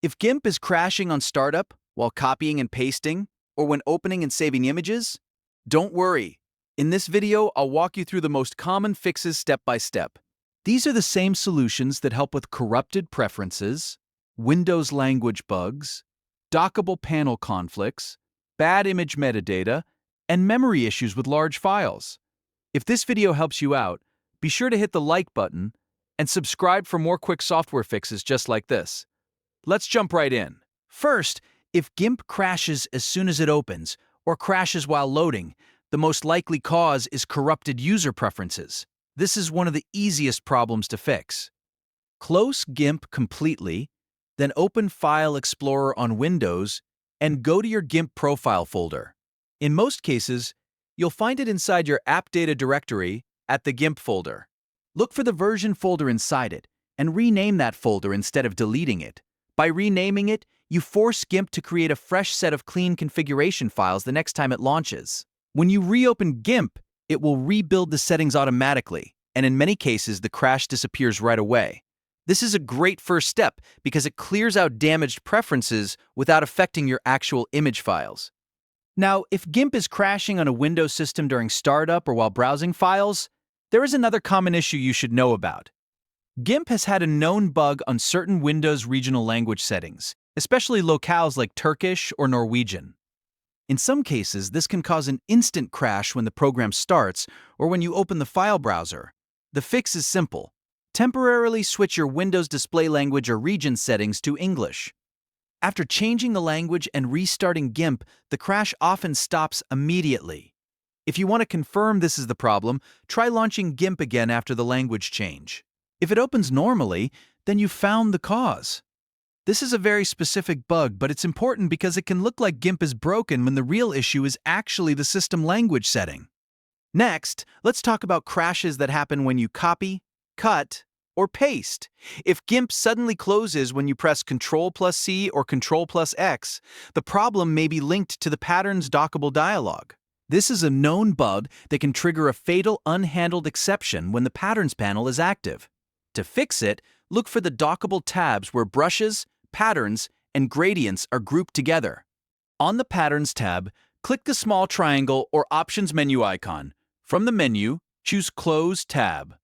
If Gimp is crashing on startup while copying and pasting, or when opening and saving images, don't worry. In this video, I'll walk you through the most common fixes step by step. These are the same solutions that help with corrupted preferences, Windows language bugs, dockable panel conflicts, bad image metadata, and memory issues with large files. If this video helps you out, be sure to hit the like button and subscribe for more quick software fixes just like this. Let's jump right in. First, if Gimp crashes as soon as it opens or crashes while loading, the most likely cause is corrupted user preferences. This is one of the easiest problems to fix. Close Gimp completely, then open File Explorer on Windows and go to your Gimp profile folder. In most cases, you'll find it inside your App Data directory at the Gimp folder. Look for the version folder inside it and rename that folder instead of deleting it. By renaming it, you force Gimp to create a fresh set of clean configuration files the next time it launches. When you reopen Gimp, it will rebuild the settings automatically, and in many cases, the crash disappears right away. This is a great first step because it clears out damaged preferences without affecting your actual image files. Now, if Gimp is crashing on a Windows system during startup or while browsing files, there is another common issue you should know about. Gimp has had a known bug on certain Windows regional language settings, especially locales like Turkish or Norwegian. In some cases, this can cause an instant crash when the program starts or when you open the file browser. The fix is simple. Temporarily switch your Windows display language or region settings to English. After changing the language and restarting Gimp, the crash often stops immediately. If you want to confirm this is the problem, try launching Gimp again after the language change. If it opens normally, then you've found the cause. This is a very specific bug, but it's important because it can look like Gimp is broken when the real issue is actually the system language setting. Next, let's talk about crashes that happen when you copy, cut, or paste. If Gimp suddenly closes when you press Ctrl+C or Ctrl+X, the problem may be linked to the pattern's dockable dialog. This is a known bug that can trigger a fatal unhandled exception when the Patterns panel is active. To fix it, look for the dockable tabs where brushes, patterns, and gradients are grouped together. On the Patterns tab, click the small triangle or Options menu icon. From the menu, choose Close tab.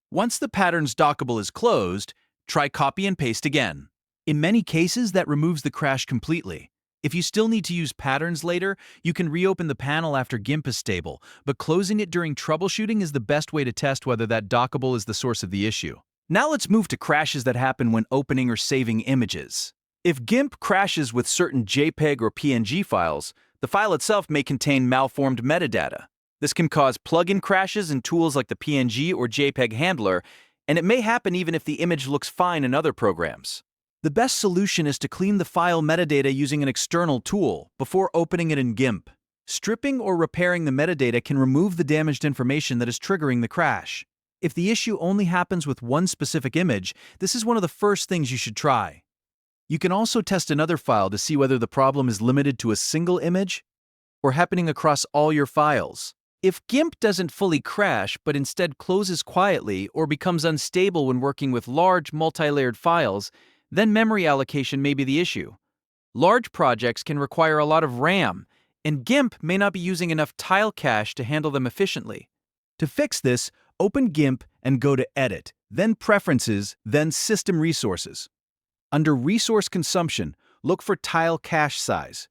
Once the Patterns dockable is closed, try Copy and Paste again. In many cases, that removes the crash completely. If you still need to use Patterns later, you can reopen the panel after Gimp is stable, but closing it during troubleshooting is the best way to test whether that dockable is the source of the issue. Now let's move to crashes that happen when opening or saving images. If Gimp crashes with certain JPEG or PNG files, the file itself may contain malformed metadata. This can cause plugin crashes in tools like the PNG or JPEG handler, and it may happen even if the image looks fine in other programs. The best solution is to clean the file metadata using an external tool before opening it in Gimp. Stripping or repairing the metadata can remove the damaged information that is triggering the crash. If the issue only happens with one specific image, this is one of the first things you should try. You can also test another file to see whether the problem is limited to a single image or happening across all your files. If Gimp doesn't fully crash but instead closes quietly or becomes unstable when working with large multi-layered files, then memory allocation may be the issue. Large projects can require a lot of RAM, and Gimp may not be using enough tile cache to handle them efficiently. To fix this, open Gimp and go to Edit, then Preferences, then System Resources. Under Resource Consumption, look for Tile Cache Size.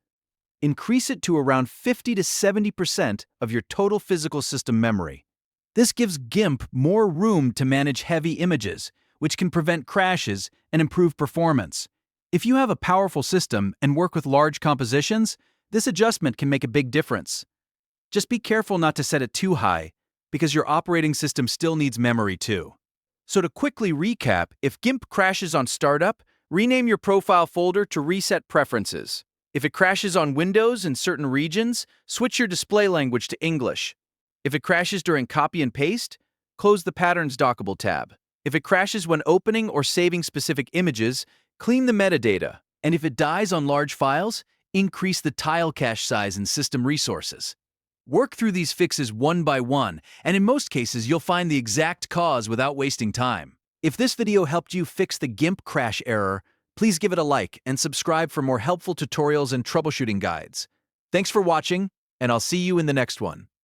Increase it to around 50 to 70% of your total physical system memory. This gives Gimp more room to manage heavy images, which can prevent crashes and improve performance. If you have a powerful system and work with large compositions, this adjustment can make a big difference. Just be careful not to set it too high, because your operating system still needs memory too. So to quickly recap, if Gimp crashes on startup, rename your profile folder to Reset Preferences. If it crashes on Windows in certain regions, switch your display language to English. If it crashes during copy and paste, close the Patterns dockable tab. If it crashes when opening or saving specific images, clean the metadata. And if it dies on large files, increase the tile cache size in System Resources. Work through these fixes one by one, and in most cases, you'll find the exact cause without wasting time. If this video helped you fix the Gimp crash error, Please give it a like and subscribe for more helpful tutorials and troubleshooting guides. Thanks for watching, and I'll see you in the next one.